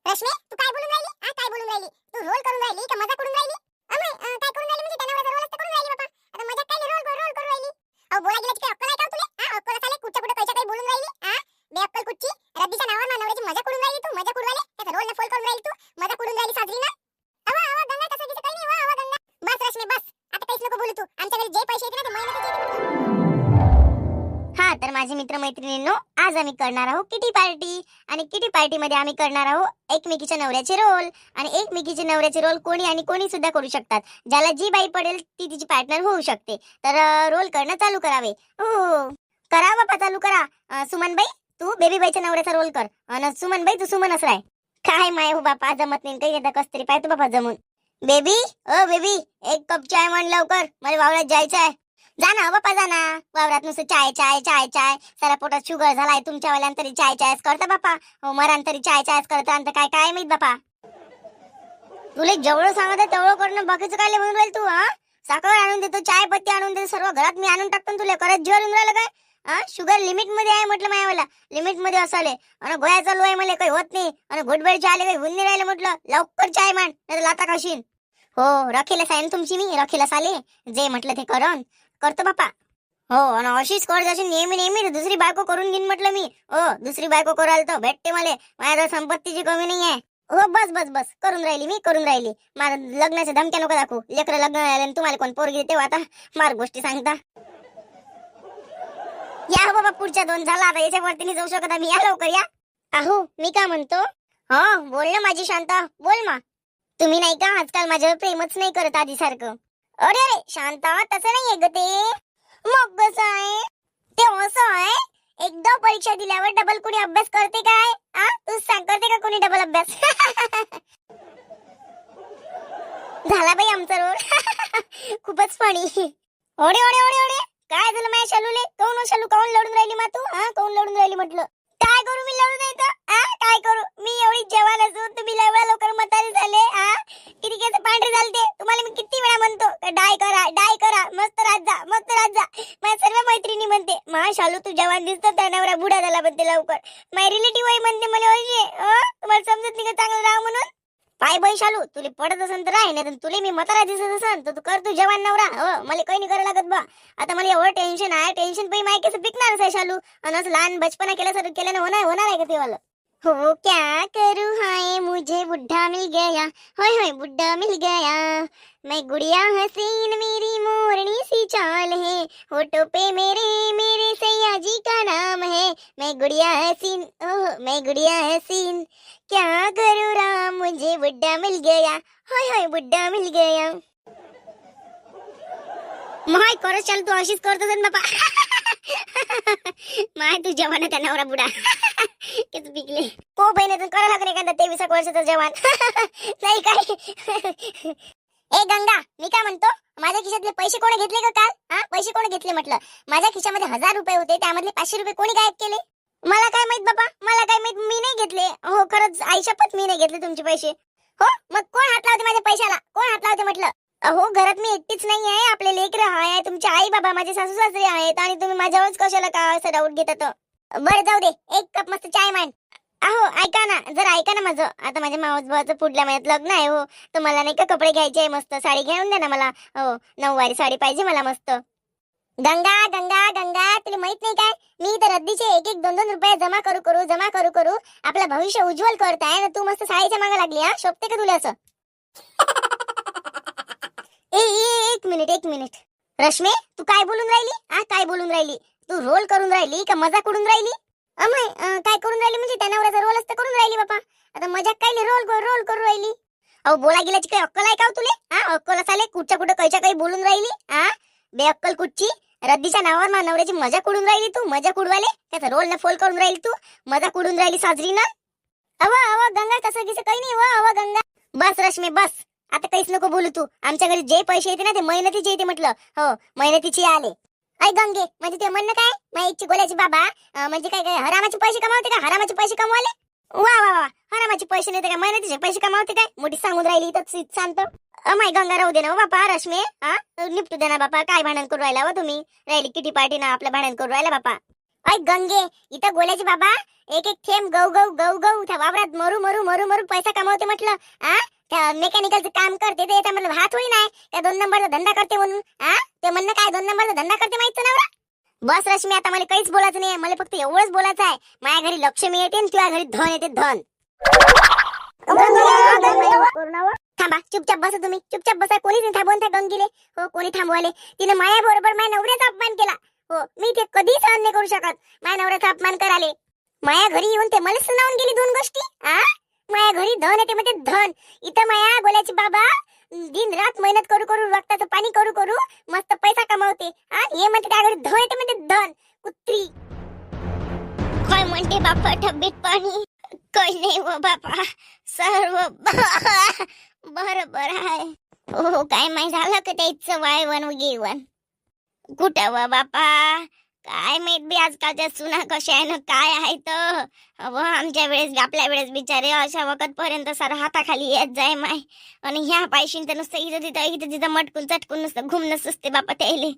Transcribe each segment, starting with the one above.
रश्मी तू काय बोलून राहिली? काय बोलून राहिली? तू रोल करून राहिली का मजा करून राहिली? अमय काय करून राहिली म्हणजे त्यानावर रोल असतं करून राहिली बाबा. आता मजा काय रोल करून राहिली? अहो बोला गेल्याची काय अक्कल आहे का तुले? अक्कल साले कुठच्या कुठे कैच्या काही बोलून राहिली? बे अक्कल कुठची? रद्दीच्या नावावर नवऱ्याची मजा करून राहिली तू, मजा करून राहिली. त्याचा रोल न फोल करून राहिली तू, मजा करून राहिली साजरी ना. अवा गंगा कसं दिसत काही नाही. अवा गंगा बस रश्मी बस. आता काहीच नको बोलू तू. आमच्या घरी जे पैसे येते ना ते महिन्याचे येते. हा तर माझे मित्र मैत्रिणींनो, आज आम्ही करणार आहोत किटी पार्टी. आणि किटी पार्टी मध्ये आम्ही करणार आहोत एकमेकीच्या नवऱ्याचे रोल. आणि एकमेकीचे नवऱ्याचे रोल कोणी आणि कोणी सुद्धा करू शकतात. ज्याला जी बाई पडेल ती तिची पार्टनर होऊ शकते. तर रोल करणं चालू करावे. हो करा बापा, चालू करा. सुमनबाई तू बेबी बाईच्या नवऱ्याचा रोल कर. आणि सुमनबाई तू सुमनच राय. काय माय हो बापा, जमत नाही काही येतं कस तरी पाहतो बापा जमून. बेबी ओ बेबी, एक कप चाय म्हण लवकर, मला वावरात जायचं आहे. जा ना बापा जा ना, वावरात नुसतं चाय चाय चाय चाय. सारा पोटात शुगर झालाय तुमच्या वाल्यान तरी चाय चायच करता बापा. हो मरान तरी चाय चायच करता. आणि काय काय माहित बापा. तुला जेवढं सांगत आहे तेवढं करणं, बाकीचं काय म्हणून राहील तू? साखर आणून देतो, चाय पत्ती आणून देतो, सर्व घरात मी आणून टाकतो. तुला करत जीवन राहिलं काय? शुगर लिमिट मध्ये आहे म्हटलं मायावाला, लिमिट मध्ये असाले. आणि गोळ्या चालू आहे मला काही होत नाही. आणि घोटबेळ चाय आले काही होऊन नाही राहिलं म्हटलं. लवकर चाय मान नाही लाता खाशीन. हो रखेला सायन तुमची मी रखेला साले, जे म्हटलं ते करतो बापा. हो आणि अशीच कर जशी नेहमी नेहमी दुसरी बायको करून घेईन म्हटलं मी. हो दुसरी बायको करायला तर भेटते मला, माझ्या संपत्तीची कमी नाही आहे. हो बस बस बस, करून राहिली मी करून राहिली. माझ्या लग्नाच्या धमक्या नको दाखवू. लेकरं लग्न झाले तुम्हाला कोण पोरगी देते आता मार गोष्टी सांगता. या हो बाबा, पुढच्या 2 झाला आता, याच्यावरती नाही जाऊ शकत आम्ही. या लवकर या. अहो मी काय म्हणतो, हा बोल ना माझी शांता, बोल मा. तुम्ही नाही का आजकाल माझ्यावर प्रेमच नाही करत आधी सारखं. अरे अरे शांता, तसं नाहीये ग ते. मग कसं आहे ते? असं आहे, एकदा परीक्षा दिल्यावर डबल कोणी अभ्यास करते काय? तू सांग, करते का कोणी डबल अभ्यास? झाला बाई आमचा रोल. खूपच फणी. ओढे ओढे ओढे ओढे, काय झालं माझ्या शालूले? काऊन शालू काऊन लढून राहिली मा तू? काऊन लढून राहिली म्हटलं? काय करू मी लढून नाही तर? काय करू मी? एवढी जवान असून तुम्ही लवकर म्हातारी झाले. किती केस पांढरे झालते. तुम्हाला मी किती वेळा म्हणतो डाय करा, मस्त राजा मस्त राजा. माझ्या सर्व मैत्रिणी म्हणते मा शालू तू जवान दिसतो, त्या नवरा बुडा झाला म्हणते लवकर. माझी रिलेटिव्ह आई म्हणते मला तुम्हाला समजत नाही का चांगलं राहा म्हणून? पाय बाई शालू, तुला पडत असेल तर राही, नाही तुला मी म्हातारा दिसत असेल तर तू कर तू जवान नवरा. मला काही नाही करायला लागत बा. आता मला एवढं टेन्शन आहे, टेन्शन पाई माय कसं पिकणारच आहे शालू. आणि असं लहान बचपना केल्यानं होणार आहे का ते वाला? हो क्या करूं हाय मुझे बुढ़ा मिल गया, होय होय बुढ़ा मिल गया. मैं गुड़िया हसीन मेरी मोरनी सी चाल है, होठों पे मेरे मेरे सैया जी का नाम है. मैं गुड़िया हसीन, ओह मैं गुड़िया हसीन. क्या करूं राम मुझे बुढ़ा मिल गया, होय होय बुढ़ा मिल गया. माय करत चाल तू अशीच करत असेल बापा. माय तू जवान त्या नवरा बुडा. किती पिकले को बहिणीतून करा लागले एखादा 23 वर्षाचा जवान. नाही काय. ए गंगा मी काय म्हणतो, माझ्या खिशातले पैसे कोणी घेतले का काल? पैसे कोणी घेतले म्हटलं? माझ्या खिशामध्ये 1000 रुपये होते, त्यामधले 500 रुपये कोणी गायब केले? मला काय माहित बाबा, मला काय माहित. मी नाही घेतले. हो खरंच आईशपथ मी नाही घेतले तुमचे पैसे. हो मग कोण हात लावते माझ्या पैशाला? कोण हात लावते म्हटलं? अहो घरात मी एकटीच नाही आहे, आपले लेकरं आहे, तुमचे आई बाबा माझे सासू सासरे आहेत. आणि तुम्ही माझ्यावरच कशाला का असं डाऊट घेतात? बरं जाऊ दे, एक कप मस्त चाय मान. अहो ऐका ना, जरा ऐका ना माझं. आता माझ्या मावस भावाचं पुढल्या महिन्यात लग्न आहे. हो तर मला नाही का कपडे घ्यायचे आहे, मस्त साडी घेऊन द्या ना मला. हो नऊवारी साडी पाहिजे मला मस्त. गंगा गंगा गंगा, तुला माहित नाही काय, मी तर रद्दीचे 1-1 2-2 रुपये जमा करू आपलं भविष्य उज्ज्वल करताय ना. तू मस्त साडीच्या मागे लागली. शोभते का तुला असं? एक मिनिट रश्मी, तू काय बोलून राहिली? काय बोलून राहिली? तू रोल करून राहिली का मजा करून राहिली? अमय काय करून राहिली म्हणजे त्या नवऱ्याचा रोल असतं करून राहिली बापा. आता मजाक काय रोल करून राहिली? अहो बोला गेल्याची काही अक्कल आहे का तुले? अक्कल असाले कुठच्या कुठं कैच्या काही बोलून राहिली. बे अक्कल कुठची? रद्दीच्या नावावर मा नवऱ्याची मजा कुडून राहिली तू. मजा कुडवाले त्याचा रोल न फोल करून राहिली तू. मजा कुडून राहिली साजरी ना. अवा गंगा कसं गिसं काही नाही. अवा गंगा बस रश्मी बस. आता काहीच नको बोलू तू. आमच्या घरी जे पैसे येते ना ते मेहनतीचे येते म्हटलं. हो मेहनतीचे आले. ऐ गंगे म्हणजे ते म्हणणं काय, माईची गोल्याची बाबा म्हणजे काय हरामाचे पैसे कमावते का? हरामाचे पैसे कमवाले? वा वा वा, हरामाचे पैसे नाही तर काय मेहनतीचे पैसे कमावते काय? मोठी सांगून राहिली तर शांत. माय गंगा राहू दे ना बापा. रश्मी निपटू दे ना बापा. काय भांडण करू राहिला व तुम्ही? राहिली किटी पार्टी ना आपलं भांडण करू राहिला बापा. अय गंगे, इथं गोल्याची बाबा एक एक थेंब गौ गौ गौ गौ त्या वावरात मरू मरू मरू मरू पैसा कमावते म्हटलं. त्या मेकॅनिकलचं काम करते ते याचा मतलब हात होई नाही त्या 2 नंबरचा धंदा करते म्हणून. ते म्हणणं काय 2 नंबरचा धंदा करते माहित नवरा. बस रश्मी, आता मला काहीच बोलायचं नाही, मला फक्त एवढंच बोलायचं आहे. माझ्या घरी लक्ष्मी येते आणि तुझ्या घरी धन येते, धन. थांबा, चुपचाप बसा तुम्ही, चुपचाप बसा. कोणीच नाही थांबवून त्या गंगीले. हो, कोणी थांबवाले? तिने माया बरोबर माझ्या नवऱ्याचा अपमान केला. हो, मी ते कधीच सहन नाही करू शकत. माझ्या नवऱ्याचा अपमान कराले. माया घरी येऊन ते मला सुनावून गेली 2 गोष्टी. माया घरी धन येते म्हणजे धन. इथं माया गोल्याची बाबा दिन रात मेहनत करू करू रक्ताचं पाणी करू करू मस्त पैसा कमावते. हे म्हणते त्या घरी धन येते म्हणजे धन. कुत्री काय म्हणते बापा तब्येत पाणी? काही नाही व बापा, सर्व बरोबर आहे. हो, काय माहित झालं का त्याचं वायवन गिवन कुठं व बापा? काय माहित बी आजकालच्या सुना कशा आहे ना काय आहे तर. आमच्या वेळेस आपल्या वेळेस बिचारे अशा वखत पर्यंत सारा हाताखाली येत जाय माय. आणि ह्या पायशीन तर नुसतं इथं तिथं मटकून चटकून नुसतं घुमणं सुचते बापा त्याले.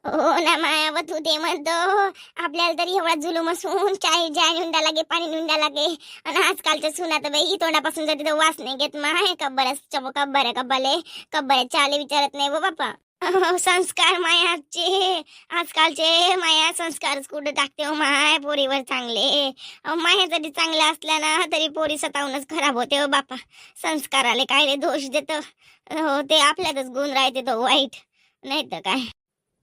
हो ना माया, तू ते म्हणतो आपल्याला तरी एवढा जुलूम असून चाय निंदा लागे, पाणी निंदा लागे. आणि आजकालच्या सुना तर बाई तोंडापासून जर तिथं वास नाही घेत माय. कब्बऱ्या चाले विचारत नाही व बापा. संस्कार मायाचे आजकालचे माया संस्कारच कुठे टाकते हो माय पोरीवर चांगले. माया जरी चांगल्या असल्या ना तरी पोरी स्वतःहूनच खराब होते हो बापा. संस्काराले काय दोष देत हो, ते आपल्यातच गुण राहते तो वाईट, नाही तर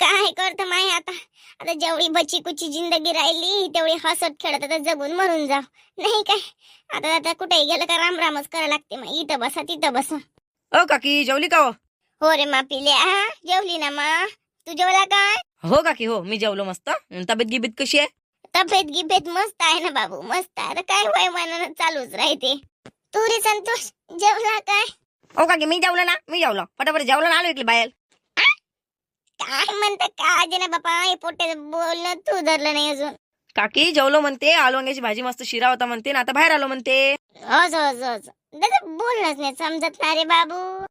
काय करत माय. आता जेवढी बची कुची जिंदगी राहिली तेवढी हसत खेळत आता जगून मरून जा, नाही काय. आता कुठेही गेलं का राम रामच करायला लागते. मग इथं बसा तिथं बसा. ओ काकी, जेवली का हो? हो रे मा पिल्या, जेवली ना मा. तू जेवला काय? हो काकी, हो मी जेवलो मस्त. तब्येत गिबेत कशी आहे? तब्येत गिबेत मस्त आहे ना बाबू, मस्त आहे. काय वयमानानं चालूच राहते. तू रे संतोष जेवला काय? ओ काकी, मी जेवलो ना, मी जेवलो फटाफट जेवलो ना, आलो इकडे बाहेर. काय म्हणता काय ना बापा, हे पोट्याचं बोलणं तू धरलं नाही अजून. काकी जेवलो म्हणते, आलू वांग्याची भाजी मस्त शिरा होता म्हणते ना, आता बाहेर आलो म्हणते. दादा बोलणंच नाही समजत ना रे बाबू.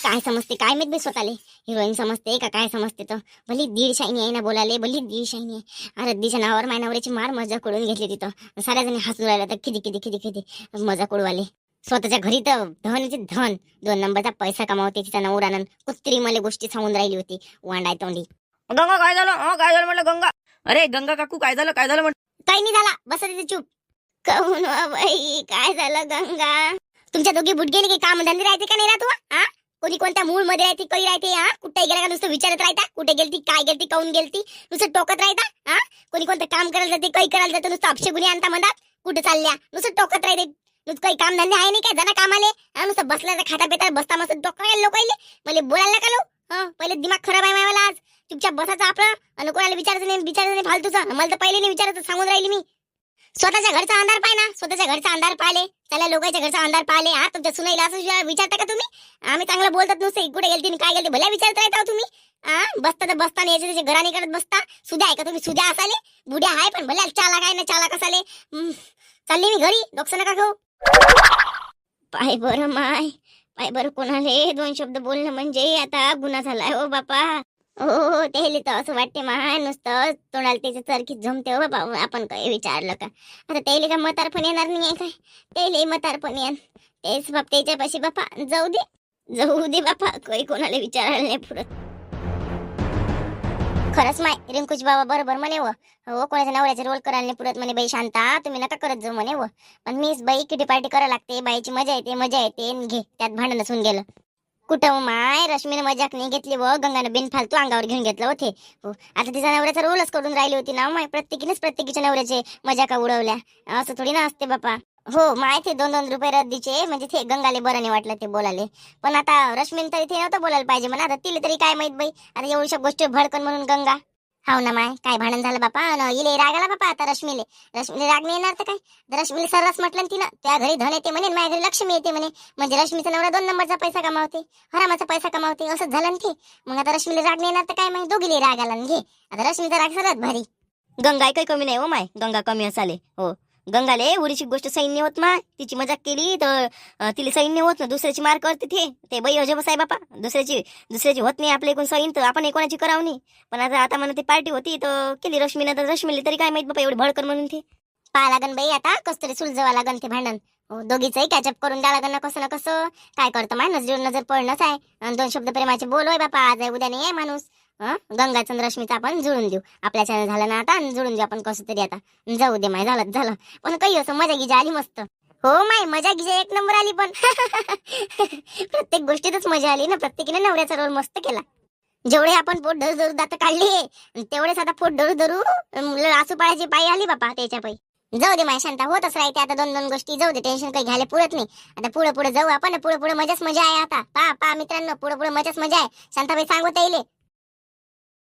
काय समजते काय माहित बी स्वतःले. हिरोईन समजते का काय समजते? तर भली 1.5 शाईनी आहे ना बोलाले, भली 1.5 शाईनी आहे. अरे दिशा नावावर माझ्या नवऱ्याची मार मजा करून घेतली तिथं. साऱ्या जणी हसून राहिल्या तर किती मजा करूवाले. स्वतःच्या घरी तर धनचे धन 2 नंबरचा पैसा कमावते तिचा नवरानं. कुत्री मला गोष्टी सांगून राहिली होती वांडाय तोंडी. गंगा काय झालं? काय झालं म्हटलं गंगा? अरे गंगा काकू काय झालं म्हटलं? काही नाही झाला, बसा तिथे चूप. कहून बाई काय झालं गंगा? तुमच्या दोघी बुट गेली की काम धंदे राहते का नाही राहतो? कोणी कोणत्या मूळ मध्ये राहते, काही राहते. कुठे गेला का नुसतं विचारत राहता, कुठे गेलती, काय गेलती, काऊन गेलती, नुसतं टोकत राहता. कोणी कोणतं काम करायला जाते, काही करायला जाते, नुसतं अपशे गुन्हे आणता म्हणतात. कुठे चालल्या नुसतं टोकत राहते. नुसतं काही काम धंदे आहे नाही काय? जरा कामाले नुसतं बसला खाता पेता बसता मस्त डोकायला लोकायले. मला बोलायला का लो? पहिले दिमाग खराब आहे मला आज. चुपचाप बसायचं आपलं आणि कोणाला विचारायचं नाही फालतूचं. मला तर पहिले नाही विचारायचं, सांगून राहिली मी. स्वतःच्या घरचा अंधार पाय ना, स्वतःच्या घरचा अंधार पाहिले, चला लोकांच्या घरचा अंधार पाहिले. तुमच्या सुनाईला असं विचारता का तुम्ही? आम्ही चांगलं बोलतात नुसतं कुठे गेलती काय गेलती भल्या विचारत राहता तुम्ही. बसता तर बसता नाही याच्या त्याच्या घराने करत बसता. सुद्या आहे का तुम्ही? सुद्या असाले बुड्या आहे पण भल्या चाला काय ना चाला कसाले. चालली मी घरी, डोकसं नका खाऊ. पाय बरं कोणाले 2 शब्द बोलणं म्हणजे आता गुन्हा झालाय हो बापा. हो त्याला तर असं वाटते माय नुसतं तोंडाला त्याच्या चरखीत जमते हो बाबा. आपण काही विचारलं का? आता त्याला का म्हातारपण येणार नाही काय? त्याला म्हातारपण येणार तेच बाप त्याच्यापाशी बापा. जाऊ दे बापा, काही कोणाला विचारायला नाही पुरत. खरंच माय रिंकूच बाबा बरोबर म्हणे हो. कोणाच्या नवऱ्याचे रोल करायला नाही पुरत म्हणे. बाई शांता तुम्ही नका करत जाऊ म्हणे. पण मीच बाई किटी पार्टी करायला लागते. बाईची मजा येते घे त्यात भांडण नसून गेलं. कुठं माय रश्मीने मजाक नाही घेतली व गंगानं बिन फालतू अंगावर घेऊन घेतलं होते. आता तिचा नवऱ्याचा रोलच करून राहिली होती ना माय. प्रत्येकीच्या नवऱ्याचे मजाका उडवल्या असं थोडी ना असते बापा. हो माय ते 2-2 रुपये रद्दीचे म्हणजे ते गंगाले बरं नाही वाटलं ते बोलाले. पण आता रश्मीन तरी ते नव्हतं बोलायला पाहिजे म्हणा. आता तिला तरी काय माहित बाई. आता एवढ्या गोष्टी भडकन म्हणून गंगा. हाव ना माय काय भांडण झालं बापा. इले राग आला बापा. आता रश्मीले राग नाही येणार तर काय? रश्मीले सर्रास म्हटलं तिनं त्या घरी धन येते म्हणे, माझ्या घरी लक्ष्मी येते म्हणे. म्हणजे रश्मीचा नवरा 2 नंबरचा पैसा कमावते, हरामाचा पैसा कमावते, असंच झालं ना ते. मग आता रश्मीले राग नाही येणार तर काय माहिती? दोघीले राग आला घे. आता रश्मीचा राग सर्वात भारी. गंगा काही कमी नाही हो माय, गंगा कमी असाले. हो गंगाले उरीची गोष्ट सैन नाही होत मा. तिची मजाक केली तर तिला सैन नाही होत ना. दुसऱ्याची मार करते ते बाई अजबच आहे बापा. दुसऱ्याची होत नाही आपल्या एकूण सैन, तर आपण कोणाची करावं नाही. पण आता म्हणा ती पार्टी होती तर केली रश्मीनं, तर रश्मीला तरी काय माहित बापा एवढी भडकर म्हणून ते. पाहा लागन बाई आता कस तरी सुलझवा लागन ते भांडण. दोघीचंही कॅचअप करून द्या लागन ना कसं ना कसं. काय करतं माय नजर नजर पडणंच आहे. आणि 2 शब्द प्रेमाचे बोलोय बापा. आज आहे उद्या नाही आहे माणूस. गंगाचं आणि रश्मीचं आपण जुळून देऊ. आपल्याच्यानं झालं ना आता, आणि जुळून देऊ आपण कसं तरी आता. जाऊ दे माय, झालं. पण काही असं मजा गिजा आली मस्त. हो माय, मजा गिजा 1 नंबर आली. पण प्रत्येक गोष्टीतच मजा आली ना. प्रत्येकीने नवऱ्याचा रोल मस्त केला. जेवढे आपण पोट धरू धरू दात काढले, तेवढेच आता पोट धरू धरू आसू पाळायची पायी आली बापा त्याच्या पायी. जाऊ दे माय शांता, होतच राहते आता 2-2 गोष्टी. जाऊ दे, टेन्शन काही घ्यायला पुरत नाही. आता पुढे जाऊ आपण. पुढे मजाच मजा आहे आता. पा मित्रांनो, पुढे मजाच मजा आहे. शांताबाई सांगत येईल